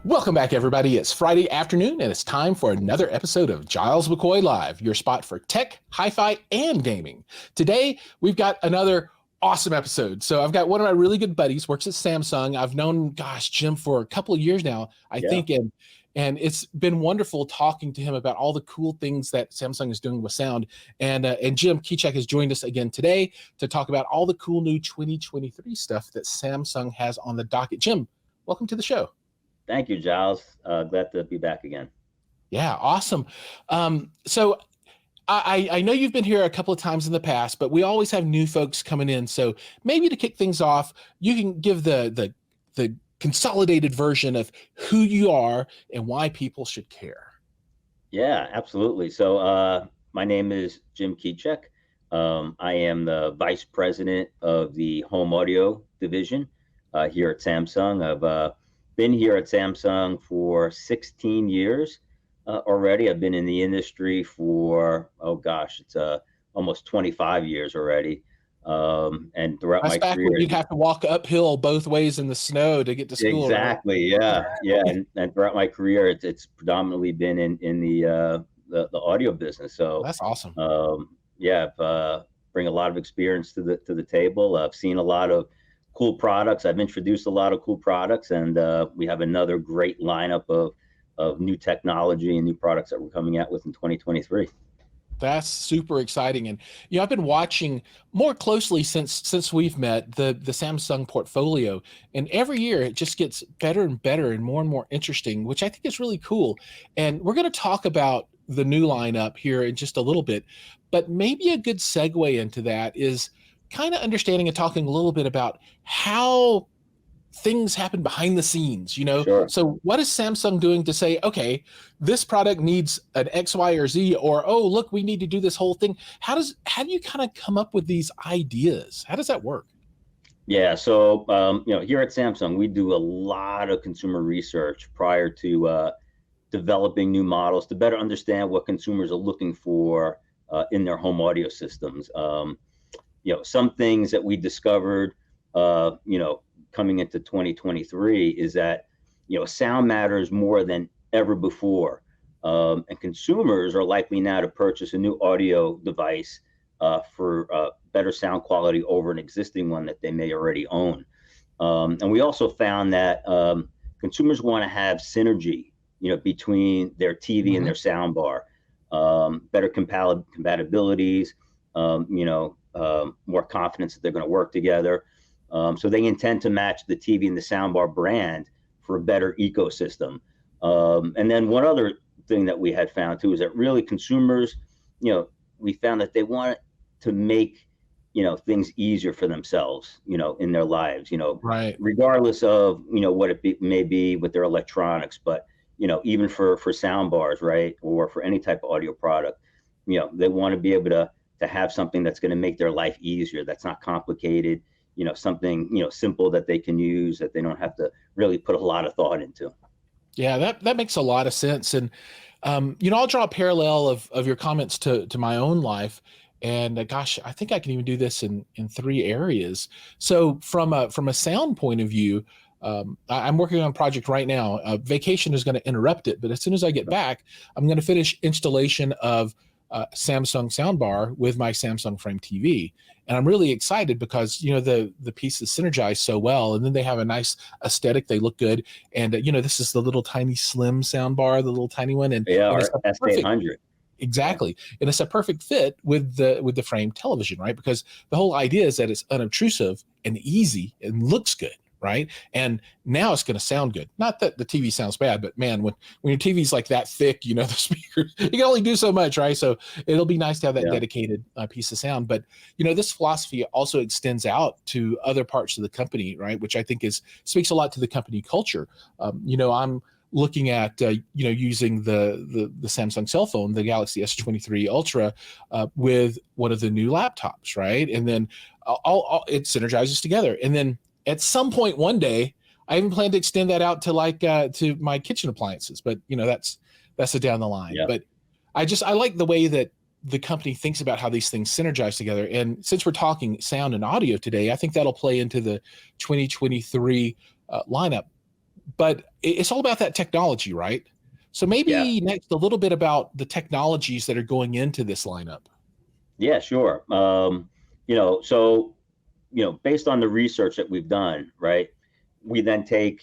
Welcome back, everybody. It's Friday afternoon, and it's time for another episode of Jiles McCoy Live, your spot for tech, hi-fi, and gaming. Today, we've got another awesome episode. So I've got one of my really good buddies, works at Samsung. I've known, Jim, for a couple of years now, I think, and it's been wonderful talking to him about all the cool things that Samsung is doing with sound. And Jim Kiczek has joined us again today to talk about all the cool new 2023 stuff that Samsung has on the docket. Jim, welcome to the show. Thank you, Giles. Glad to be back again. Yeah, awesome. So I know you've been here a couple of times in the past, but we always have new folks coming in. So maybe to kick things off, you can give the consolidated version of who you are and why people should care. Yeah, absolutely. So my name is Jim Kiczek. I am the vice president of the home audio division here at Samsung. I've been here at Samsung for 16 years already. I've been in the industry for, it's almost 25 years already. And throughout my career, you'd have to walk uphill both ways in the snow to get to school. Exactly. Right? Yeah. And throughout my career, it's predominantly been in the audio business. So that's awesome. I've bring a lot of experience to the table. I've seen a lot of cool products. I've introduced a lot of cool products, and we have another great lineup of new technology and new products that we're coming out with in 2023. That's super exciting. And I've been watching more closely since we've met the Samsung portfolio, and every year it just gets better and better and more interesting, which I think is really cool. And we're going to talk about the new lineup here in just a little bit, but maybe a good segue into that is kind of understanding and talking a little bit about how things happen behind the scenes, Sure. So what is Samsung doing to say, okay, this product needs an X, Y, or Z, or, oh, look, we need to do this whole thing. How do you kind of come up with these ideas? How does that work? Yeah. So, here at Samsung, we do a lot of consumer research prior to developing new models to better understand what consumers are looking for in their home audio systems. Some things that we discovered, coming into 2023 is that, sound matters more than ever before. And consumers are likely now to purchase a new audio device for better sound quality over an existing one that they may already own. And we also found that consumers want to have synergy, between their TV and their sound bar, better compatibilities, more confidence that they're going to work together. So they intend to match the TV and the soundbar brand for a better ecosystem. And then one other thing that we had found too is that really consumers, we found that they want to make, things easier for themselves, in their lives, right, regardless of, what it may be with their electronics, but, even for sound bars, right, or for any type of audio product, they want to be able to have something that's going to make their life easier, that's not complicated, something, simple that they can use, that they don't have to really put a lot of thought into. Yeah, that makes a lot of sense. And, I'll draw a parallel of your comments to my own life. And I think I can even do this in 3 areas. So from a sound point of view, I'm working on a project right now. Vacation is going to interrupt it, but as soon as I get back, I'm going to finish installation of Samsung soundbar with my Samsung Frame TV. And I'm really excited because, the pieces synergize so well, and then they have a nice aesthetic. They look good. And, this is the little tiny slim soundbar, the little tiny one. And our S800. Exactly. And it's a perfect fit with the Frame television, right? Because the whole idea is that it's unobtrusive and easy and looks good. Right. And now it's going to sound good. Not that the TV sounds bad, but man, when your TV's like that thick, the speakers, you can only do so much. Right. So it'll be nice to have that dedicated piece of sound. But, this philosophy also extends out to other parts of the company. Right. Which I think speaks a lot to the company culture. I'm looking at, using the Samsung cell phone, the Galaxy S23 Ultra, with one of the new laptops. Right. And then it synergizes together. And then at some point one day, I even plan to extend that out to to my kitchen appliances, but that's a down the line. Yeah. But I like the way that the company thinks about how these things synergize together. And since we're talking sound and audio today, I think that'll play into the 2023 lineup. but it's all about that technology, right? So Yeah. maybe next a little bit about the technologies that are going into this lineup. Yeah, sure. So based on the research that we've done, right, we then take,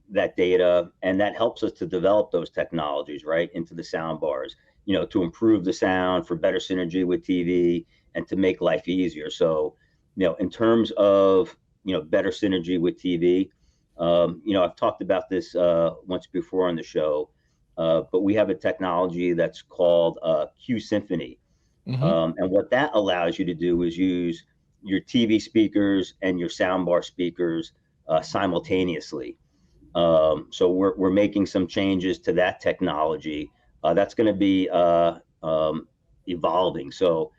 that data, and that helps us to develop those technologies, right, into the sound bars, to improve the sound for better synergy with TV and to make life easier. So, in terms of, better synergy with TV, I've talked about this once before on the show, but we have a technology that's called Q Symphony. Hmm. And what that allows you to do is use your TV speakers and your soundbar speakers simultaneously. So we're making some changes to that technology. That's going to be evolving. So,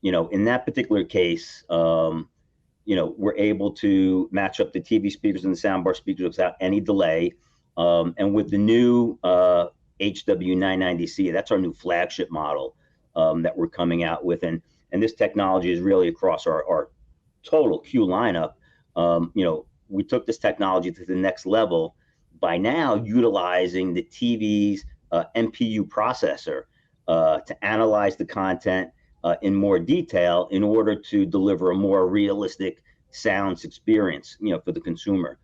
in that particular case, we're able to match up the TV speakers and the soundbar speakers without any delay. And with the new HW990C, that's our new flagship model that we're coming out with. And this technology is really across our total Q lineup. We took this technology to the next level by now utilizing the TV's MPU processor to analyze the content in more detail in order to deliver a more realistic sounds experience, for the consumer.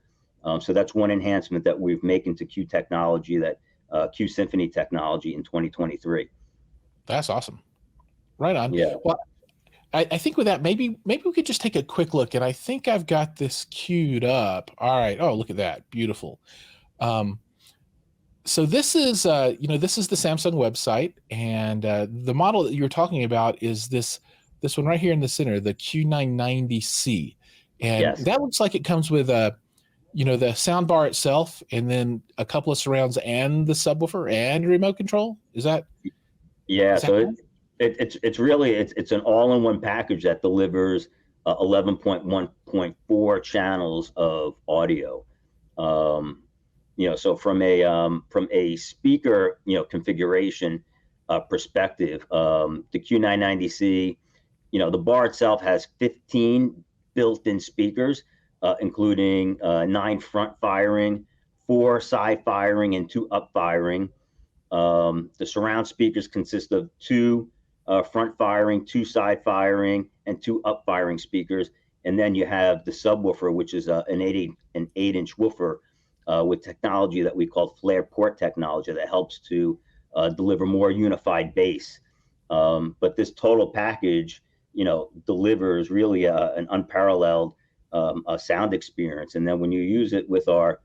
So that's one enhancement that we've making to Q technology, that Q Symphony technology in 2023. That's awesome. Right on. Yeah. Well, I think with that, maybe we could just take a quick look, and I think I've got this queued up. All right. Oh, look at that. Beautiful. So this is, this is the Samsung website, and the model that you were talking about is this one right here in the center, the Q990C, and Yes. that looks like it comes with the soundbar itself, and then a couple of surrounds and the subwoofer and remote control. Yeah. Is that So right? it's really it's an all-in-one package that delivers 11.1.4 channels of audio. So from a speaker configuration perspective, the Q990C, the bar itself has 15 built-in speakers, including 9 front firing, 4 side firing, and 2 up firing. The surround speakers consist of 2 front firing, 2 side firing, and 2 up firing speakers. And then you have the subwoofer, which is an 8-inch woofer with technology that we call flare port technology that helps to deliver more unified bass. But this total package, delivers really an unparalleled sound experience. And then when you use it with our,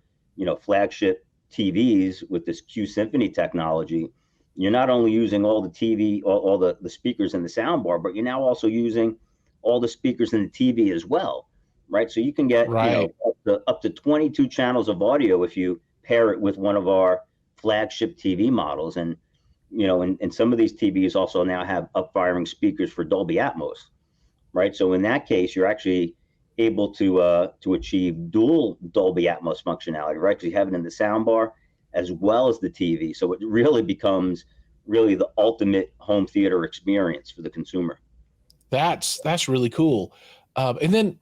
flagship TVs with this Q Symphony technology, you're not only using all the TV, all the speakers in the soundbar, but you're now also using all the speakers in the TV as well, right? So you can get, Right. up to 22 channels of audio if you pair it with one of our flagship TV models. And, and some of these TVs also now have up firing speakers for Dolby Atmos, right? So in that case, you're actually able to achieve dual Dolby Atmos functionality, right? Because you have it in the soundbar as well as the TV. So it really becomes really the ultimate home theater experience for the consumer. That's really cool. And then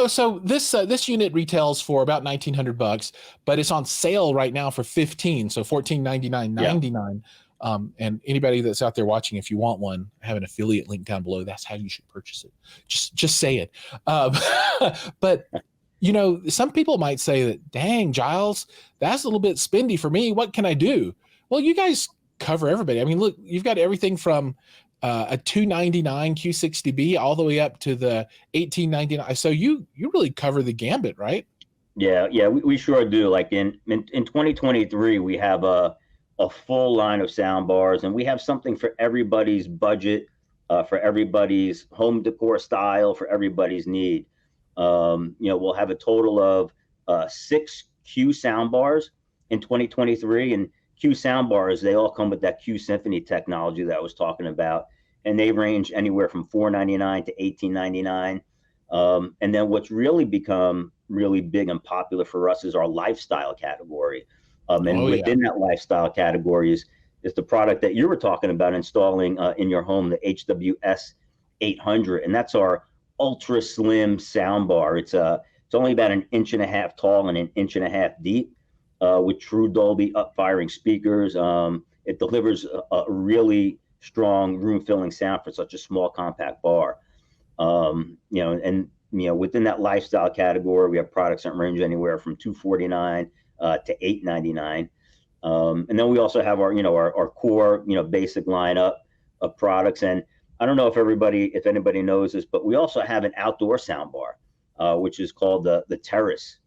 so this unit retails for about $1,900, but it's on sale right now for 15, so Yeah. $14.99.99. And anybody that's out there watching, if you want one, I have an affiliate link down below. That's how you should purchase it. Just say it. But some people might say that, dang, Jiles, that's a little bit spendy for me. What can I do? Well, you guys cover everybody. I mean, look, you've got everything from a $299 Q60B all the way up to the $1899. So you really cover the gambit, right? Yeah, we sure do. Like in 2023, we have a full line of sound bars, and we have something for everybody's budget, for everybody's home decor style, for everybody's need. We'll have a total of 6 Q sound bars in 2023, and Q sound bars, they all come with that Q Symphony technology that I was talking about, and they range anywhere from $499 to $1899. And then what's really become really big and popular for us is our lifestyle category. And Oh yeah. within that lifestyle category is the product that you were talking about installing in your home, the HWS 800, and that's our ultra slim sound bar. It's only about 1.5 inches tall and 1.5 inches deep. with true Dolby up-firing speakers. It delivers a really strong room-filling sound for such a small, compact bar. Within that lifestyle category, we have products that range anywhere from $249 to $899. And then we also have our core, basic lineup of products. And I don't know if anybody knows this, but we also have an outdoor sound bar, which is called the Terrace.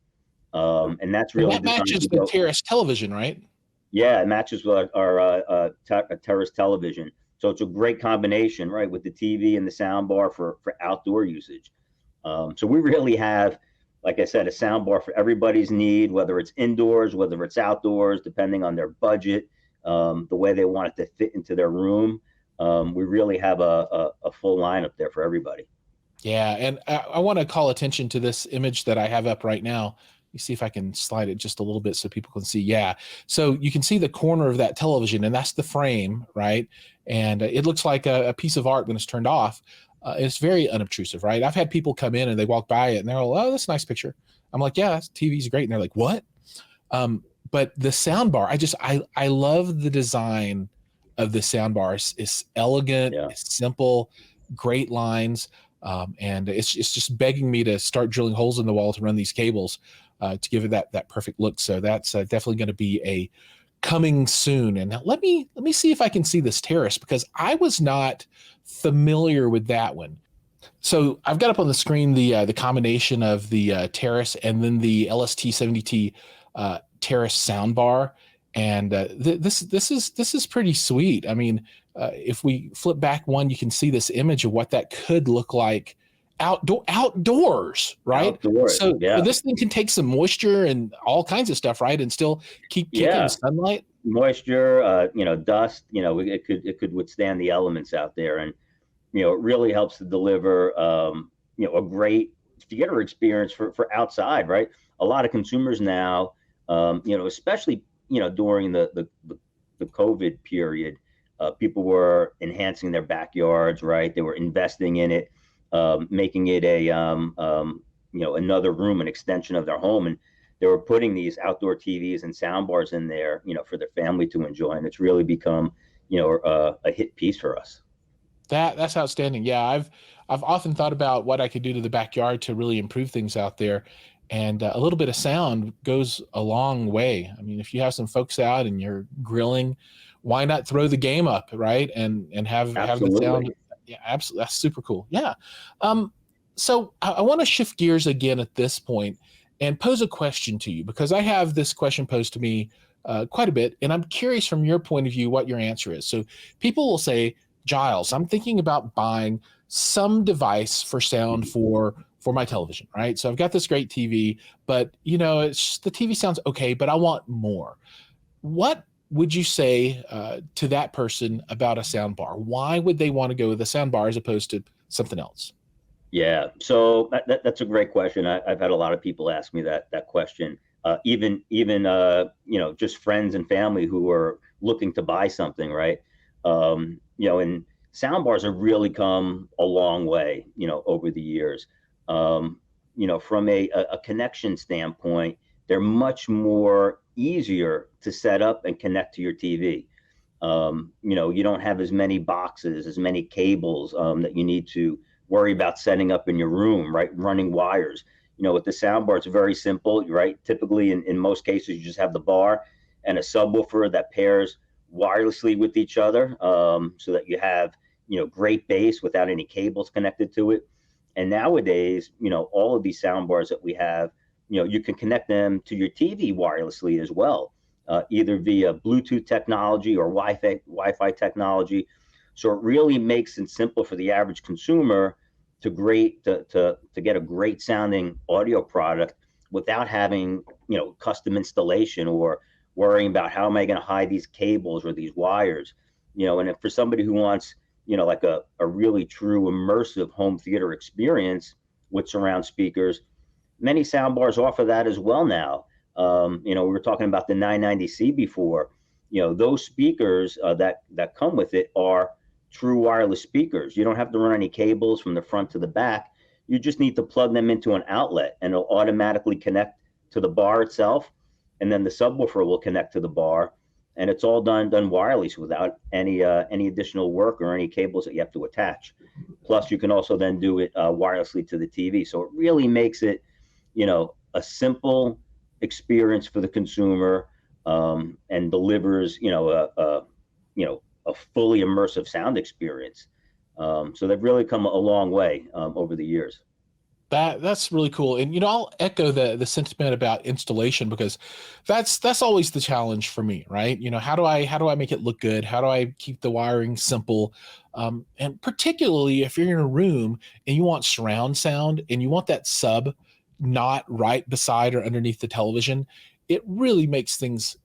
And that's really that matches the Terrace television, right? Yeah, it matches with our Terrace television. So it's a great combination, right, with the TV and the sound bar for outdoor usage. So we really have, like I said, a sound bar for everybody's need, whether it's indoors, whether it's outdoors, depending on their budget, the way they want it to fit into their room. We really have a full lineup there for everybody. Yeah, and I want to call attention to this image that I have up right now. You see if I can slide it just a little bit so people can see. Yeah, so you can see the corner of that television, and that's the frame, right? And it looks like a piece of art when it's turned off. It's very unobtrusive, right? I've had people come in and they walk by it and they're like, "Oh, that's a nice picture." I'm like, "Yeah, TV's great," and they're like, "What?" But the sound bar, I love the design of the sound bar. It's elegant, it's simple, great lines, and it's just begging me to start drilling holes in the wall to run these cables to give it that perfect look. So that's definitely going to be a coming soon. And now let me see if I can see this Terrace, because I was not familiar with that one. So I've got up on the screen the combination of the Terrace and then the LST70T Terrace soundbar, and this is pretty sweet. I mean, if we flip back one, you can see this image of what that could look like outdoors, right? Outdoors, so yeah. This thing can take some moisture and all kinds of stuff, right, and still keep kicking sunlight. Moisture, dust, it could withstand the elements out there, and it really helps to deliver a great theater experience for outside, right? A lot of consumers now, especially during the COVID period, people were enhancing their backyards, right? They were investing in it, making it another room, an extension of their home, and they were putting these outdoor TVs and sound bars in there, for their family to enjoy, and it's really become, a hit piece for us. That's outstanding. Yeah, I've often thought about what I could do to the backyard to really improve things out there, and a little bit of sound goes a long way. I mean, if you have some folks out and you're grilling, why not throw the game up, right? And have the sound. Yeah, absolutely. That's super cool. Yeah. So I want to shift gears again at this point and pose a question to you, because I have this question posed to me quite a bit, and I'm curious from your point of view what your answer is. So people will say, "Jiles, I'm thinking about buying some device for sound for my television," right? So I've got this great TV, but it's the TV sounds okay, but I want more. What would you say to that person about a sound bar? Why would they want to go with a sound bar as opposed to something else? Yeah, so that's a great question. I've had a lot of people ask me that question. Even just friends and family who are looking to buy something, right? And sound bars have really come a long way, over the years. From a connection standpoint, they're much more easier to set up and connect to your TV. You don't have as many boxes, as many cables that you need to worry about setting up in your room, right? Running wires. With the sound bar, it's very simple, right? Typically, in most cases, you just have the bar and a subwoofer that pairs wirelessly with each other, so that you have, great bass without any cables connected to it. And nowadays, all of these sound bars that we have, you can connect them to your TV wirelessly as well, either via Bluetooth technology or Wi-Fi technology. So it really makes it simple for the average consumer to get a great sounding audio product without having, custom installation or worrying about how am I going to hide these cables or these wires. And if for somebody who wants, like a really true immersive home theater experience with surround speakers, many sound bars offer that as well now. We were talking about the 990C before. Those speakers that come with it are true wireless speakers. You don't have to run any cables from the front to the back. You just need to plug them into an outlet, and it'll automatically connect to the bar itself. and then the subwoofer will connect to the bar, and it's all done wireless without any additional work or any cables that you have to attach. Plus, you can also then do it wirelessly to the TV. So it really makes it, a simple experience for the consumer, and delivers, a fully immersive sound experience. So they've really come a long way over the years. That's really cool. And I'll echo the sentiment about installation, because that's always the challenge for me, right? How do I make it look good? How do I keep the wiring simple? And particularly if you're in a room and you want surround sound and you want that sub not right beside or underneath the television, it really makes things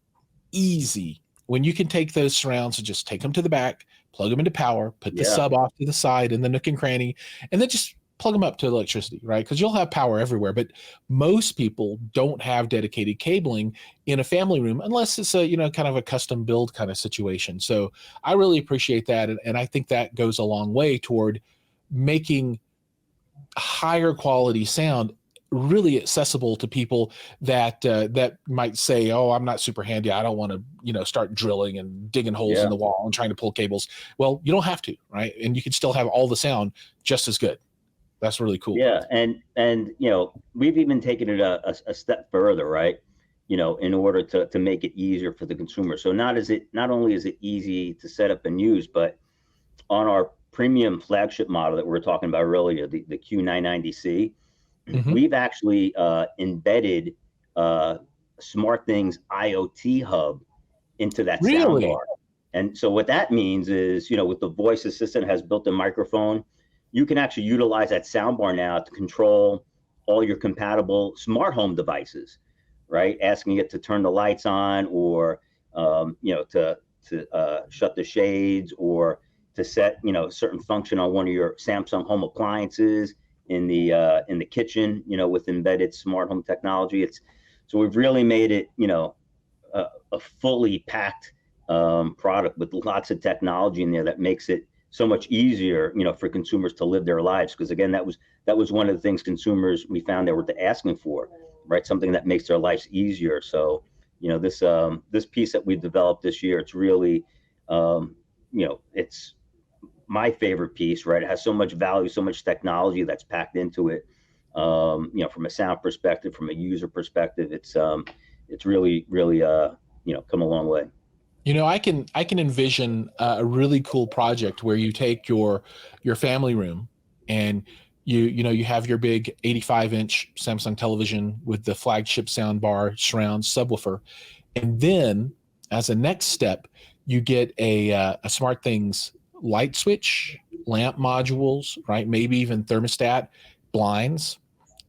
easy when you can take those surrounds and just take them to the back, plug them into power, put the sub off to the side in the nook and cranny, and then just plug them up to electricity, right? Because you'll have power everywhere, but most people don't have dedicated cabling in a family room unless it's a, kind of a custom build kind of situation. So I really appreciate that. And I think that goes a long way toward making higher quality sound really accessible to people that that might say, oh, I'm not super handy, I don't want to start drilling and digging holes in the wall and trying to pull cables. Well, you don't have to, right? And you can still have all the sound just as good. That's really cool. Yeah, and we've even taken it a step further, right? In order to make it easier for the consumer. So not only is it easy to set up and use, but on our premium flagship model that we were talking about earlier, the Q990C, we've actually embedded SmartThings IoT hub into that soundbar. And so what that means is, with the voice assistant has built-in microphone, you can actually utilize that soundbar now to control all your compatible smart home devices, right? Asking it to turn the lights on, or to shut the shades, or to set certain function on one of your Samsung home appliances in the kitchen, with embedded smart home technology. So we've really made it a fully packed product with lots of technology in there that makes it so much easier, for consumers to live their lives. Because again, that was one of the things consumers, we found, they were asking for, right? Something that makes their lives easier. So, this piece that we developed this year, it's really, it's my favorite piece, right? It has so much value, so much technology that's packed into it. From a sound perspective, from a user perspective, it's really, really, come a long way. I can envision a really cool project where you take your family room and you have your big 85-inch Samsung television with the flagship soundbar, surround, subwoofer, and then as a next step, you get a SmartThings light switch, lamp modules, right? Maybe even thermostat, blinds,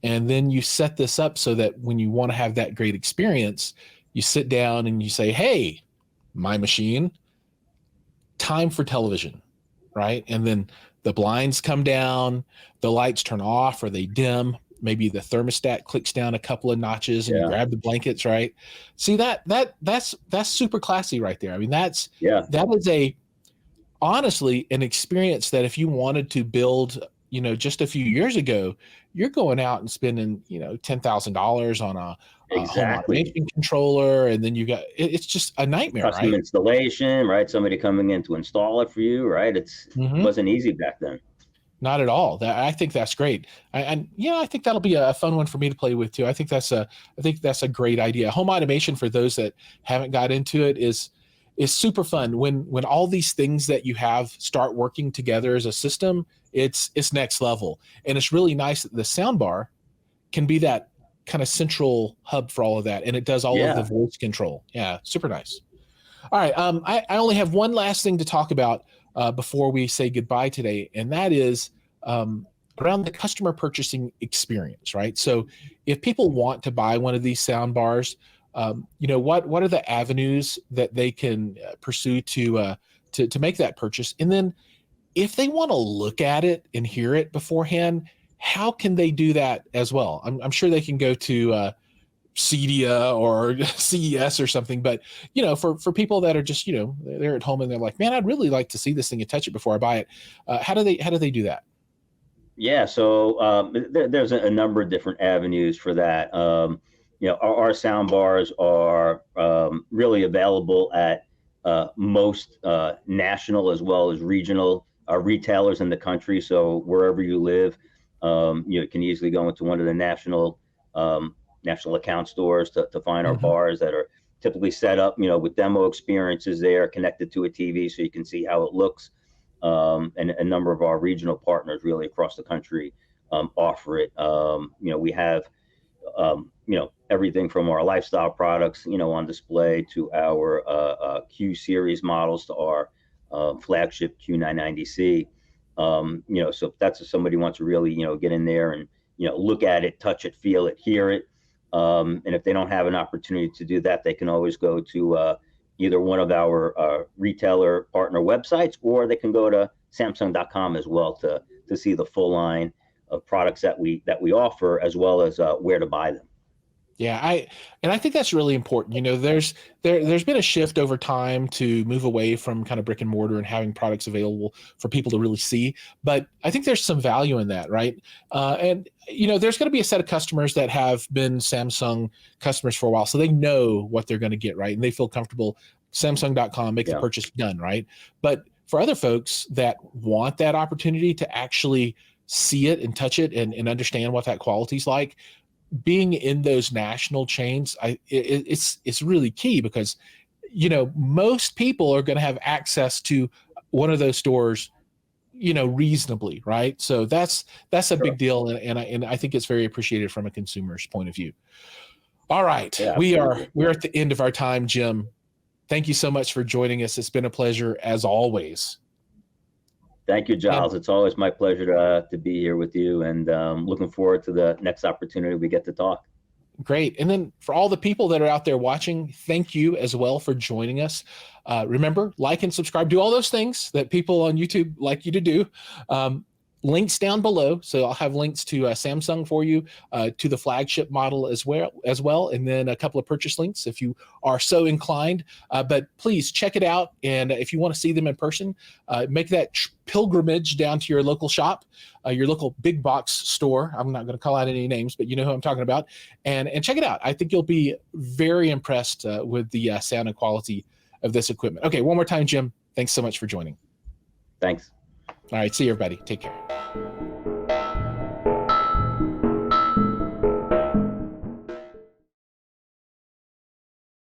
and then you set this up so that when you want to have that great experience, you sit down and you say, hey, my machine, time for television, right? And then the blinds come down, the lights turn off or they dim, maybe the thermostat clicks down a couple of notches and you grab the blankets, right? See, that's super classy right there. I mean, that is honestly an experience that if you wanted to build, just a few years ago, you're going out and spending, $10,000 on a home automation controller, and then it's just a nightmare, custom right? installation, right? Somebody coming in to install it for you, right? It wasn't easy back then. Not at all. I think that's great. I think that'll be a fun one for me to play with too. I think that's a great idea. Home automation, for those that haven't got into it, is super fun. When all these things that you have start working together as a system, it's next level. And it's really nice that the soundbar can be that kind of central hub for all of that. And it does all of the voice control. Yeah, super nice. All right. I only have one last thing to talk about before we say goodbye today. And that is around the customer purchasing experience, right? So if people want to buy one of these sound bars, what are the avenues that they can pursue to make that purchase? And then if they want to look at it and hear it beforehand, how can they do that as well? I'm sure they can go to CEDIA or CES or something, but for people that are just they're at home and they're like, man, I'd really like to see this thing and touch it before I buy it. How do they do that? Yeah, so there's a number of different avenues for that. our sound bars are really available at most national as well as regional retailers in the country. So wherever you live, you can easily go into one of the national account stores to find our bars that are typically set up, with demo experiences there, connected to a TV so you can see how it looks. And a number of our regional partners really across the country offer it. We have everything from our lifestyle products, on display, to our Q series models, to our flagship Q990C. So if that's if somebody wants to really, get in there and, look at it, touch it, feel it, hear it. And if they don't have an opportunity to do that, they can always go to either one of our retailer partner websites, or they can go to Samsung.com as well to see the full line of products that we offer, as well as where to buy them. Yeah, I think that's really important. There's been a shift over time to move away from kind of brick and mortar and having products available for people to really see. But I think there's some value in that, right? And there's going to be a set of customers that have been Samsung customers for a while, so they know what they're going to get, right? And they feel comfortable. Samsung.com, make the purchase, done, right? But for other folks that want that opportunity to actually see it and touch it and understand what that quality's like, being in those national chains, it's really key, because most people are going to have access to one of those stores reasonably, right? So that's a big deal, and I think it's very appreciated from a consumer's point of view. All right, we're at the end of our time, Jim. Thank you so much for joining us. It's been a pleasure as always. Thank you, Giles. It's always my pleasure to be here with you, and looking forward to the next opportunity we get to talk. Great. And then for all the people that are out there watching, thank you as well for joining us. Remember, like and subscribe, do all those things that people on YouTube like you to do. Links down below. So I'll have links to Samsung for you, to the flagship model as well, and then a couple of purchase links if you are so inclined. But please check it out. And if you want to see them in person, make that pilgrimage down to your local shop, your local big box store. I'm not going to call out any names, but you know who I'm talking about. And check it out. I think you'll be very impressed with the sound and quality of this equipment. Okay, one more time, Jim. Thanks so much for joining. Thanks. All right, see you, everybody. Take care.